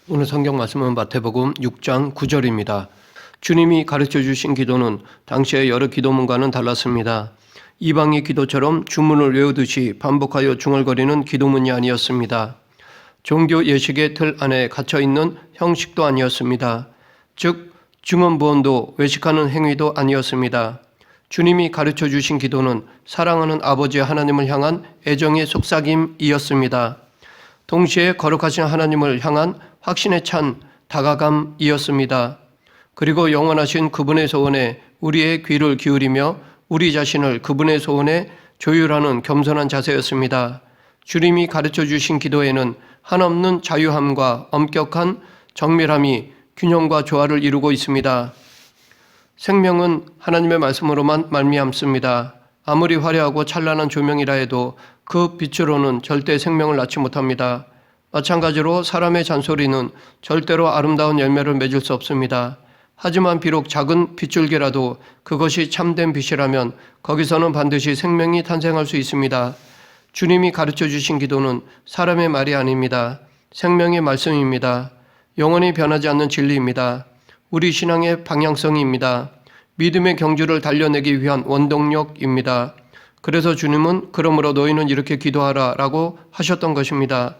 오늘 성경 말씀은 마태복음 6장 9절입니다. 주님이 가르쳐 주신 기도는 당시의 여러 기도문과는 달랐습니다. 이방의 기도처럼 주문을 외우듯이 반복하여 중얼거리는 기도문이 아니었습니다. 종교 예식의 틀 안에 갇혀있는 형식도 아니었습니다. 즉 증언부언도 외식하는 행위도 아니었습니다. 주님이 가르쳐 주신 기도는 사랑하는 아버지 하나님을 향한 애정의 속삭임이었습니다. 동시에 거룩하신 하나님을 향한 확신에 찬 다가감이었습니다. 그리고 영원하신 그분의 소원에 우리의 귀를 기울이며 우리 자신을 그분의 소원에 조율하는 겸손한 자세였습니다. 주님이 가르쳐 주신 기도에는 한없는 자유함과 엄격한 정밀함이 균형과 조화를 이루고 있습니다. 생명은 하나님의 말씀으로만 말미암습니다. 아무리 화려하고 찬란한 조명이라 해도 그 빛으로는 절대 생명을 낳지 못합니다. 마찬가지로 사람의 잔소리는 절대로 아름다운 열매를 맺을 수 없습니다. 하지만 비록 작은 빗줄기라도 그것이 참된 빛이라면 거기서는 반드시 생명이 탄생할 수 있습니다. 주님이 가르쳐 주신 기도는 사람의 말이 아닙니다. 생명의 말씀입니다. 영원히 변하지 않는 진리입니다. 우리 신앙의 방향성입니다. 믿음의 경주를 달려내기 위한 원동력입니다. 그래서 주님은 그러므로 너희는 이렇게 기도하라 라고 하셨던 것입니다.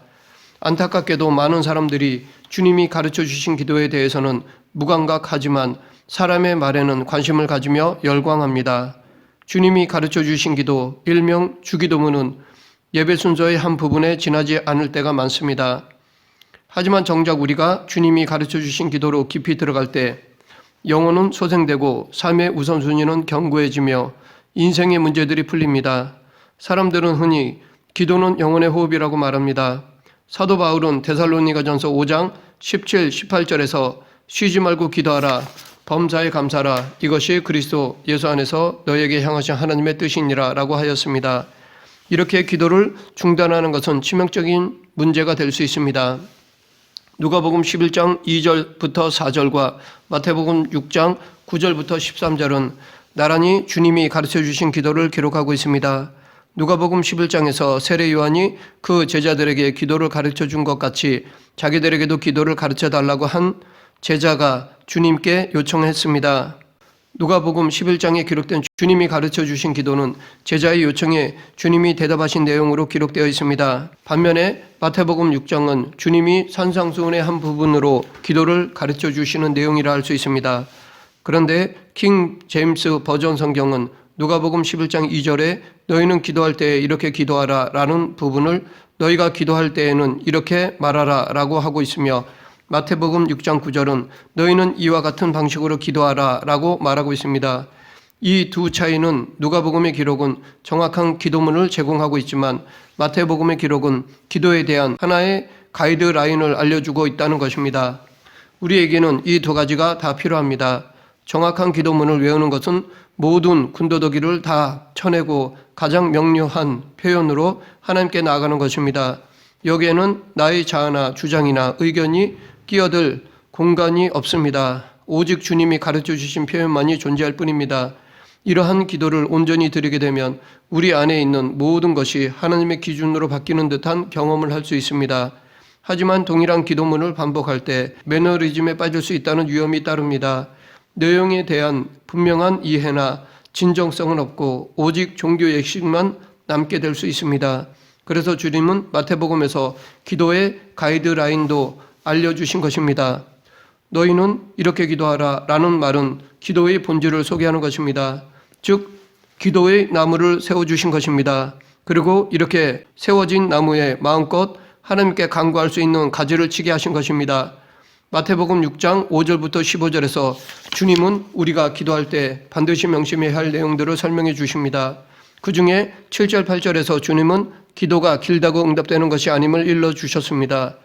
안타깝게도 많은 사람들이 주님이 가르쳐 주신 기도에 대해서는 무감각하지만 사람의 말에는 관심을 가지며 열광합니다. 주님이 가르쳐 주신 기도, 일명 주기도문은 예배 순서의 한 부분에 지나지 않을 때가 많습니다. 하지만 정작 우리가 주님이 가르쳐 주신 기도로 깊이 들어갈 때 영혼은 소생되고 삶의 우선순위는 견고해지며 인생의 문제들이 풀립니다. 사람들은 흔히 기도는 영혼의 호흡이라고 말합니다. 사도 바울은 데살로니가전서 5장 17, 18절에서 쉬지 말고 기도하라, 범사에 감사하라, 이것이 그리스도 예수 안에서 너에게 향하신 하나님의 뜻이니라 라고 하였습니다. 이렇게 기도를 중단하는 것은 치명적인 문제가 될 수 있습니다. 누가복음 11장 2절부터 4절과 마태복음 6장 9절부터 13절은 나란히 주님이 가르쳐 주신 기도를 기록하고 있습니다. 누가복음 11장에서 세례 요한이 그 제자들에게 기도를 가르쳐 준 것 같이 자기들에게도 기도를 가르쳐 달라고 한 제자가 주님께 요청했습니다. 누가복음 11장에 기록된 주님이 가르쳐 주신 기도는 제자의 요청에 주님이 대답하신 내용으로 기록되어 있습니다. 반면에 마태복음 6장은 주님이 산상수훈의 한 부분으로 기도를 가르쳐 주시는 내용이라 할 수 있습니다. 그런데 킹 제임스 버전 성경은 누가복음 11장 2절에 너희는 기도할 때에 이렇게 기도하라 라는 부분을 너희가 기도할 때에는 이렇게 말하라 라고 하고 있으며 마태복음 6장 9절은 너희는 이와 같은 방식으로 기도하라 라고 말하고 있습니다. 이 두 차이는 누가복음의 기록은 정확한 기도문을 제공하고 있지만 마태복음의 기록은 기도에 대한 하나의 가이드라인을 알려주고 있다는 것입니다. 우리에게는 이 두 가지가 다 필요합니다. 정확한 기도문을 외우는 것은 모든 군더더기를 다 쳐내고 가장 명료한 표현으로 하나님께 나아가는 것입니다. 여기에는 나의 자아나 주장이나 의견이 끼어들 공간이 없습니다. 오직 주님이 가르쳐 주신 표현만이 존재할 뿐입니다. 이러한 기도를 온전히 드리게 되면 우리 안에 있는 모든 것이 하나님의 기준으로 바뀌는 듯한 경험을 할 수 있습니다. 하지만 동일한 기도문을 반복할 때 매너리즘에 빠질 수 있다는 위험이 따릅니다. 내용에 대한 분명한 이해나 진정성은 없고 오직 종교 예식만 남게 될 수 있습니다. 그래서 주님은 마태복음에서 기도의 가이드라인도 알려주신 것입니다. 너희는 이렇게 기도하라 라는 말은 기도의 본질을 소개하는 것입니다. 즉 기도의 나무를 세워주신 것입니다. 그리고 이렇게 세워진 나무에 마음껏 하나님께 간구할 수 있는 가지를 치게 하신 것입니다. 마태복음 6장 5절부터 15절에서 주님은 우리가 기도할 때 반드시 명심해야 할 내용들을 설명해 주십니다. 그 중에 7절 8절에서 주님은 기도가 길다고 응답되는 것이 아님을 일러주셨습니다.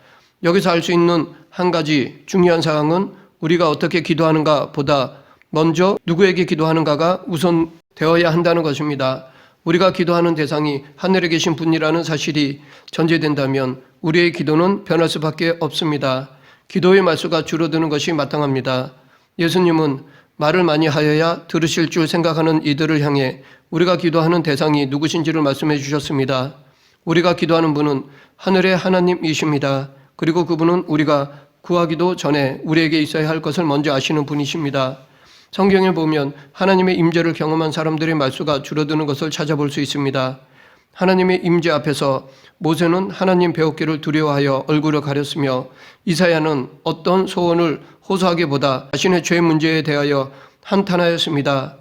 여기서 알 수 있는 한 가지 중요한 사항은 우리가 어떻게 기도하는가 보다 먼저 누구에게 기도하는가가 우선 되어야 한다는 것입니다. 우리가 기도하는 대상이 하늘에 계신 분이라는 사실이 전제된다면 우리의 기도는 변할 수밖에 없습니다. 기도의 말수가 줄어드는 것이 마땅합니다. 예수님은 말을 많이 하여야 들으실 줄 생각하는 이들을 향해 우리가 기도하는 대상이 누구신지를 말씀해 주셨습니다. 우리가 기도하는 분은 하늘의 하나님이십니다. 그리고 그분은 우리가 구하기도 전에 우리에게 있어야 할 것을 먼저 아시는 분이십니다. 성경에 보면 하나님의 임재를 경험한 사람들의 말수가 줄어드는 것을 찾아볼 수 있습니다. 하나님의 임재 앞에서 모세는 하나님 배웠기를 두려워하여 얼굴을 가렸으며 이사야는 어떤 소원을 호소하기보다 자신의 죄 문제에 대하여 한탄하였습니다.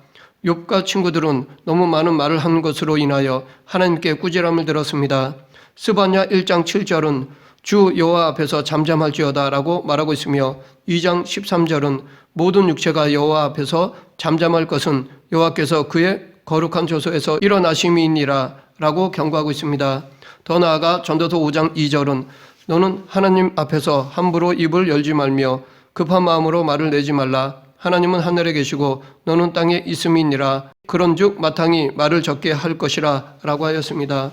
욥과 친구들은 너무 많은 말을 한 것으로 인하여 하나님께 꾸지람을 들었습니다. 스바냐 1장 7절은 주 여호와 앞에서 잠잠할지어다 라고 말하고 있으며 2장 13절은 모든 육체가 여호와 앞에서 잠잠할 것은 여호와께서 그의 거룩한 조소에서 일어나심이니라 라고 경고하고 있습니다. 더 나아가 전도서 5장 2절은 너는 하나님 앞에서 함부로 입을 열지 말며 급한 마음으로 말을 내지 말라. 하나님은 하늘에 계시고 너는 땅에 있음이니라. 그런즉 마땅히 말을 적게 할 것이라 라고 하였습니다.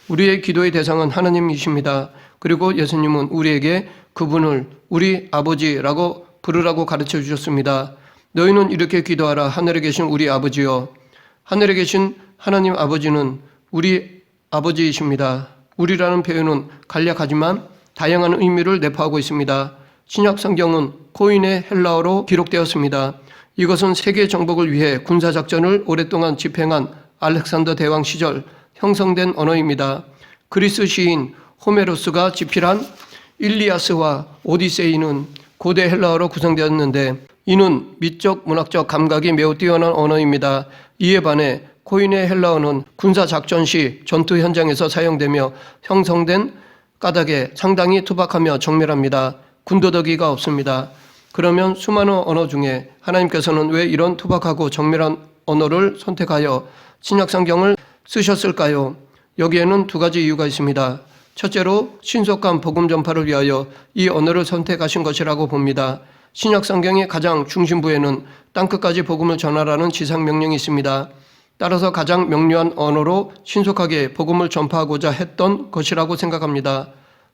우리의 기도의 대상은 하나님이십니다. 그리고 예수님은 우리에게 그분을 우리 아버지라고 부르라고 가르쳐 주셨습니다. 너희는 이렇게 기도하라. 하늘에 계신 우리 아버지여. 하늘에 계신 하나님 아버지는 우리 아버지이십니다. 우리라는 표현은 간략하지만 다양한 의미를 내포하고 있습니다. 신약 성경은 코인의 헬라어로 기록되었습니다. 이것은 세계 정복을 위해 군사작전을 오랫동안 집행한 알렉산더 대왕 시절 형성된 언어입니다. 그리스 시인 호메로스가 집필한 일리아스와 오디세이는 고대 헬라어로 구성되었는데 이는 미적 문학적 감각이 매우 뛰어난 언어입니다. 이에 반해 코인의 헬라어는 군사작전 시 전투 현장에서 사용되며 형성된 까닭에 상당히 투박하며 정밀합니다. 군더더기가 없습니다. 그러면 수많은 언어 중에 하나님께서는 왜 이런 투박하고 정밀한 언어를 선택하여 신약성경을 쓰셨을까요? 여기에는 두 가지 이유가 있습니다. 첫째로 신속한 복음 전파를 위하여 이 언어를 선택하신 것이라고 봅니다. 신약성경의 가장 중심부에는 땅끝까지 복음을 전하라는 지상명령이 있습니다. 따라서 가장 명료한 언어로 신속하게 복음을 전파하고자 했던 것이라고 생각합니다.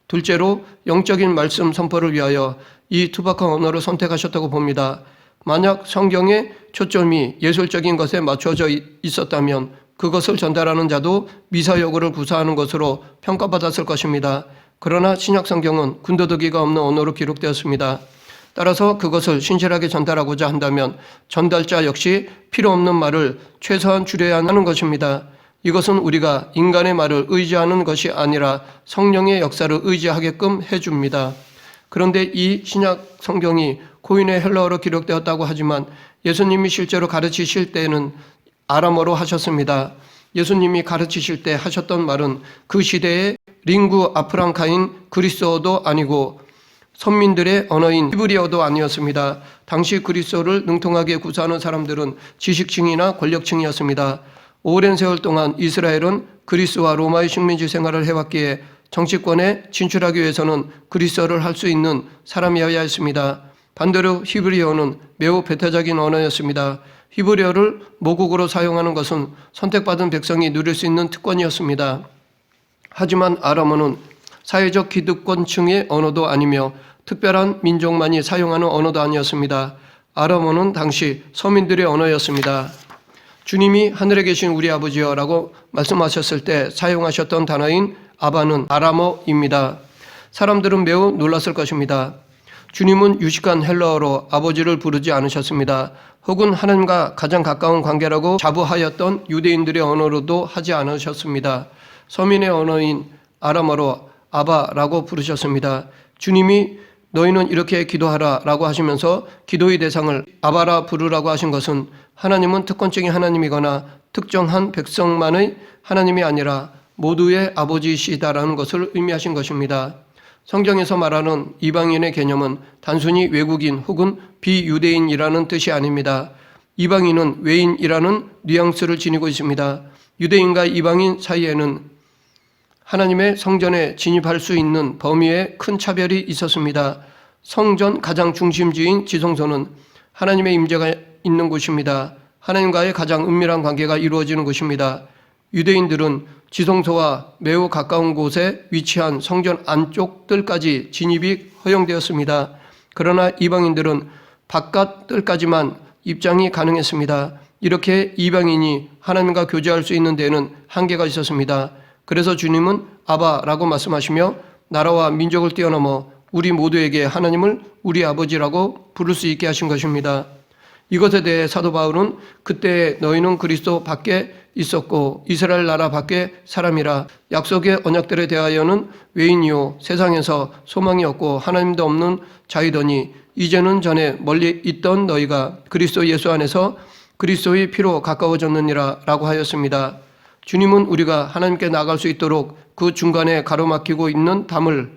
둘째로 영적인 말씀 선포를 위하여 이 투박한 언어를 선택하셨다고 봅니다. 만약 성경의 초점이 예술적인 것에 맞춰져 있었다면 그것을 전달하는 자도 미사여구를 구사하는 것으로 평가받았을 것입니다. 그러나 신약성경은 군더더기가 없는 언어로 기록되었습니다. 따라서 그것을 신실하게 전달하고자 한다면 전달자 역시 필요 없는 말을 최소한 줄여야 하는 것입니다. 이것은 우리가 인간의 말을 의지하는 것이 아니라 성령의 역사를 의지하게끔 해줍니다. 그런데 이 신약 성경이 코인의 헬라어로 기록되었다고 하지만 예수님이 실제로 가르치실 때는 아람어로 하셨습니다. 예수님이 가르치실 때 하셨던 말은 그 시대의 링구 아프랑카인 그리스어도 아니고 선민들의 언어인 히브리어도 아니었습니다. 당시 그리스어를 능통하게 구사하는 사람들은 지식층이나 권력층이었습니다. 오랜 세월 동안 이스라엘은 그리스와 로마의 식민지 생활을 해왔기에 정치권에 진출하기 위해서는 그리스어를 할 수 있는 사람이어야 했습니다. 반대로 히브리어는 매우 배타적인 언어였습니다. 히브리어를 모국어로 사용하는 것은 선택받은 백성이 누릴 수 있는 특권이었습니다. 하지만 아람어는 사회적 기득권층의 언어도 아니며 특별한 민족만이 사용하는 언어도 아니었습니다. 아람어는 당시 서민들의 언어였습니다. 주님이 하늘에 계신 우리 아버지여 라고 말씀하셨을 때 사용하셨던 단어인 아바는 아람어입니다. 사람들은 매우 놀랐을 것입니다. 주님은 유식한 헬라어로 아버지를 부르지 않으셨습니다. 혹은 하나님과 가장 가까운 관계라고 자부하였던 유대인들의 언어로도 하지 않으셨습니다. 서민의 언어인 아람어로 아바라고 부르셨습니다. 주님이 너희는 이렇게 기도하라 라고 하시면서 기도의 대상을 아바라 부르라고 하신 것은 하나님은 특권적인 하나님이거나 특정한 백성만의 하나님이 아니라 모두의 아버지이시다라는 것을 의미하신 것입니다. 성경에서 말하는 이방인의 개념은 단순히 외국인 혹은 비유대인이라는 뜻이 아닙니다. 이방인은 외인이라는 뉘앙스를 지니고 있습니다. 유대인과 이방인 사이에는 하나님의 성전에 진입할 수 있는 범위에 큰 차별이 있었습니다. 성전 가장 중심지인 지성소는 하나님의 임재가 있는 곳입니다. 하나님과의 가장 은밀한 관계가 이루어지는 곳입니다. 유대인들은 지성소와 매우 가까운 곳에 위치한 성전 안쪽 뜰까지 진입이 허용되었습니다. 그러나 이방인들은 바깥 뜰까지만 입장이 가능했습니다. 이렇게 이방인이 하나님과 교제할 수 있는 데에는 한계가 있었습니다. 그래서 주님은 아바라고 말씀하시며 나라와 민족을 뛰어넘어 우리 모두에게 하나님을 우리 아버지라고 부를 수 있게 하신 것입니다. 이것에 대해 사도 바울은 그때 너희는 그리스도 밖에 있었고 이스라엘 나라 밖에 사람이라 약속의 언약들에 대하여는 외인이요 세상에서 소망이 없고 하나님도 없는 자이더니 이제는 전에 멀리 있던 너희가 그리스도 예수 안에서 그리스도의 피로 가까워졌느니라 라고 하였습니다. 주님은 우리가 하나님께 나갈 수 있도록 그 중간에 가로막히고 있는 담을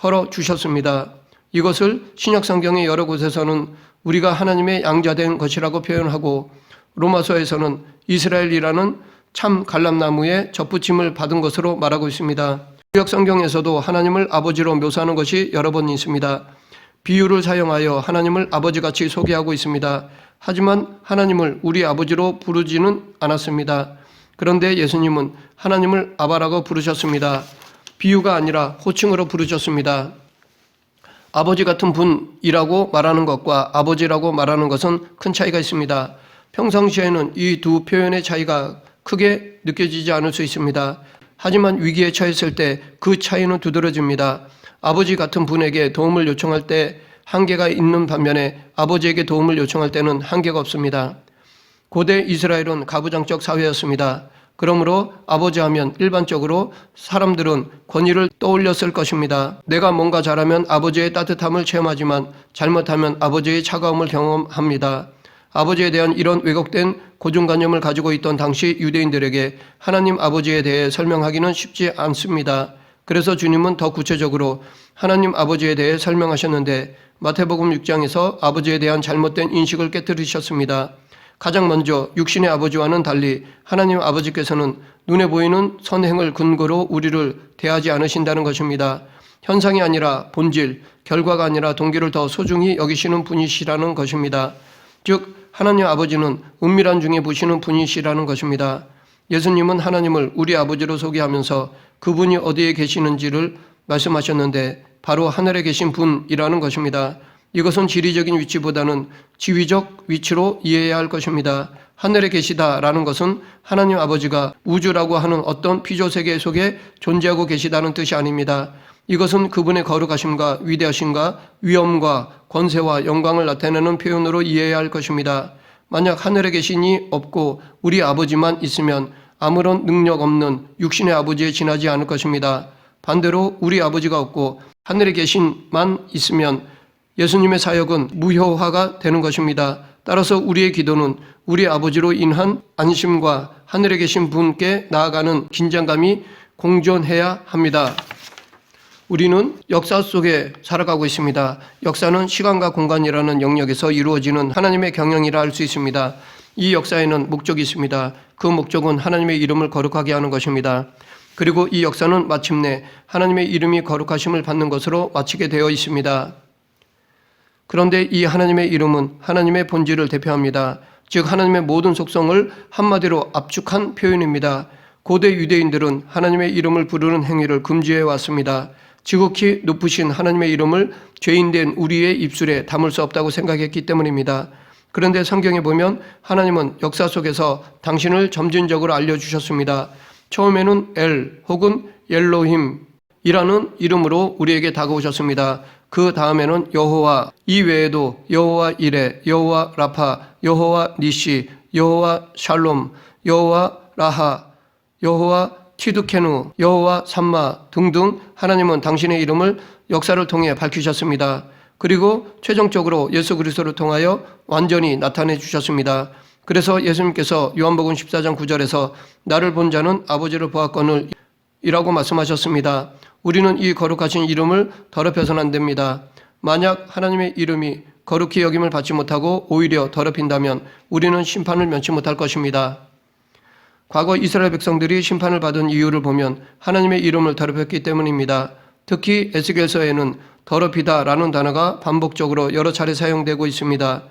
헐어 주셨습니다. 이것을 신약성경의 여러 곳에서는 우리가 하나님의 양자된 것이라고 표현하고 로마서에서는 이스라엘이라는 참 갈람나무에 접붙임을 받은 것으로 말하고 있습니다. 구약 성경에서도 하나님을 아버지로 묘사하는 것이 여러 번 있습니다. 비유를 사용하여 하나님을 아버지같이 소개하고 있습니다. 하지만 하나님을 우리 아버지로 부르지는 않았습니다. 그런데 예수님은 하나님을 아바라고 부르셨습니다. 비유가 아니라 호칭으로 부르셨습니다. 아버지 같은 분이라고 말하는 것과 아버지라고 말하는 것은 큰 차이가 있습니다. 평상시에는 이 두 표현의 차이가 크게 느껴지지 않을 수 있습니다. 하지만 위기에 처했을 때 그 차이는 두드러집니다. 아버지 같은 분에게 도움을 요청할 때 한계가 있는 반면에 아버지에게 도움을 요청할 때는 한계가 없습니다. 고대 이스라엘은 가부장적 사회였습니다. 그러므로 아버지 하면 일반적으로 사람들은 권위를 떠올렸을 것입니다. 내가 뭔가 잘하면 아버지의 따뜻함을 체험하지만 잘못하면 아버지의 차가움을 경험합니다. 아버지에 대한 이런 왜곡된 고정관념을 가지고 있던 당시 유대인들에게 하나님 아버지에 대해 설명하기는 쉽지 않습니다. 그래서 주님은 더 구체적으로 하나님 아버지에 대해 설명하셨는데 마태복음 6장에서 아버지에 대한 잘못된 인식을 깨뜨리셨습니다. 가장 먼저 육신의 아버지와는 달리 하나님 아버지께서는 눈에 보이는 선행을 근거로 우리를 대하지 않으신다는 것입니다. 현상이 아니라 본질, 결과가 아니라 동기를 더 소중히 여기시는 분이시라는 것입니다. 즉 하나님 아버지는 은밀한 중에 보시는 분이시라는 것입니다. 예수님은 하나님을 우리 아버지로 소개하면서 그분이 어디에 계시는지를 말씀하셨는데 바로 하늘에 계신 분이라는 것입니다. 이것은 지리적인 위치보다는 지위적 위치로 이해해야 할 것입니다. 하늘에 계시다라는 것은 하나님 아버지가 우주라고 하는 어떤 피조세계 속에 존재하고 계시다는 뜻이 아닙니다. 이것은 그분의 거룩하심과 위대하심과 위엄과 권세와 영광을 나타내는 표현으로 이해해야 할 것입니다. 만약 하늘에 계신이 없고 우리 아버지만 있으면 아무런 능력 없는 육신의 아버지에 지나지 않을 것입니다. 반대로 우리 아버지가 없고 하늘에 계신만 있으면 예수님의 사역은 무효화가 되는 것입니다. 따라서 우리의 기도는 우리 아버지로 인한 안심과 하늘에 계신 분께 나아가는 긴장감이 공존해야 합니다. 우리는 역사 속에 살아가고 있습니다. 역사는 시간과 공간이라는 영역에서 이루어지는 하나님의 경영이라 할 수 있습니다. 이 역사에는 목적이 있습니다. 그 목적은 하나님의 이름을 거룩하게 하는 것입니다. 그리고 이 역사는 마침내 하나님의 이름이 거룩하심을 받는 것으로 마치게 되어 있습니다. 그런데 이 하나님의 이름은 하나님의 본질을 대표합니다. 즉 하나님의 모든 속성을 한마디로 압축한 표현입니다. 고대 유대인들은 하나님의 이름을 부르는 행위를 금지해 왔습니다. 지극히 높으신 하나님의 이름을 죄인된 우리의 입술에 담을 수 없다고 생각했기 때문입니다. 그런데 성경에 보면 하나님은 역사 속에서 당신을 점진적으로 알려주셨습니다. 처음에는 엘 혹은 엘로힘이라는 이름으로 우리에게 다가오셨습니다. 그 다음에는 여호와, 이 외에도 여호와 이레, 여호와 라파, 여호와 니시, 여호와 샬롬, 여호와 라하, 여호와 티두케누, 여호와 삼마 등등 하나님은 당신의 이름을 역사를 통해 밝히셨습니다. 그리고 최종적으로 예수 그리스도를 통하여 완전히 나타내 주셨습니다. 그래서 예수님께서 요한복음 14장 9절에서 나를 본 자는 아버지를 보았거늘 이라고 말씀하셨습니다. 우리는 이 거룩하신 이름을 더럽혀서는 안 됩니다. 만약 하나님의 이름이 거룩히 여김을 받지 못하고 오히려 더럽힌다면 우리는 심판을 면치 못할 것입니다. 과거 이스라엘 백성들이 심판을 받은 이유를 보면 하나님의 이름을 더럽혔기 때문입니다. 특히 에스겔서에는 더럽히다라는 단어가 반복적으로 여러 차례 사용되고 있습니다.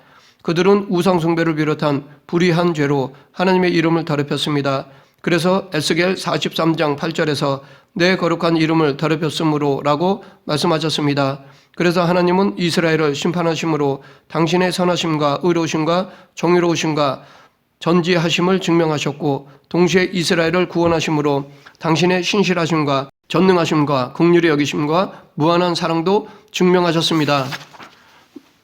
그들은 우상 숭배를 비롯한 불의한 죄로 하나님의 이름을 더럽혔습니다. 그래서 에스겔 43장 8절에서 내 거룩한 이름을 더럽혔으므로 라고 말씀하셨습니다. 그래서 하나님은 이스라엘을 심판하심으로 당신의 선하심과 의로우심과 정의로우심과 전지하심을 증명하셨고 동시에 이스라엘을 구원하심으로 당신의 신실하심과 전능하심과 긍휼히 여기심과 무한한 사랑도 증명하셨습니다.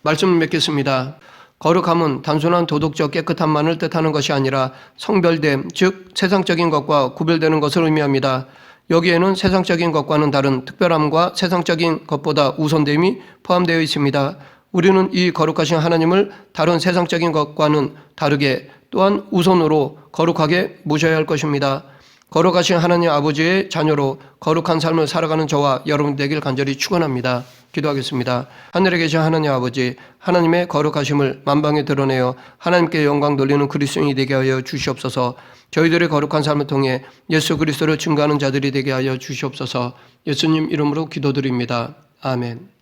말씀을 맺겠습니다. 거룩함은 단순한 도덕적 깨끗함만을 뜻하는 것이 아니라 성별됨, 즉 세상적인 것과 구별되는 것을 의미합니다. 여기에는 세상적인 것과는 다른 특별함과 세상적인 것보다 우선됨이 포함되어 있습니다. 우리는 이 거룩하신 하나님을 다른 세상적인 것과는 다르게 또한 우선으로 거룩하게 모셔야 할 것입니다. 거룩하신 하나님 아버지의 자녀로 거룩한 삶을 살아가는 저와 여러분 되길 간절히 축원합니다. 기도하겠습니다. 하늘에 계신 하나님 아버지, 하나님의 거룩하심을 만방에 드러내어 하나님께 영광 돌리는 그리스도인이 되게 하여 주시옵소서. 저희들의 거룩한 삶을 통해 예수 그리스도를 증거하는 자들이 되게 하여 주시옵소서. 예수님 이름으로 기도드립니다. 아멘.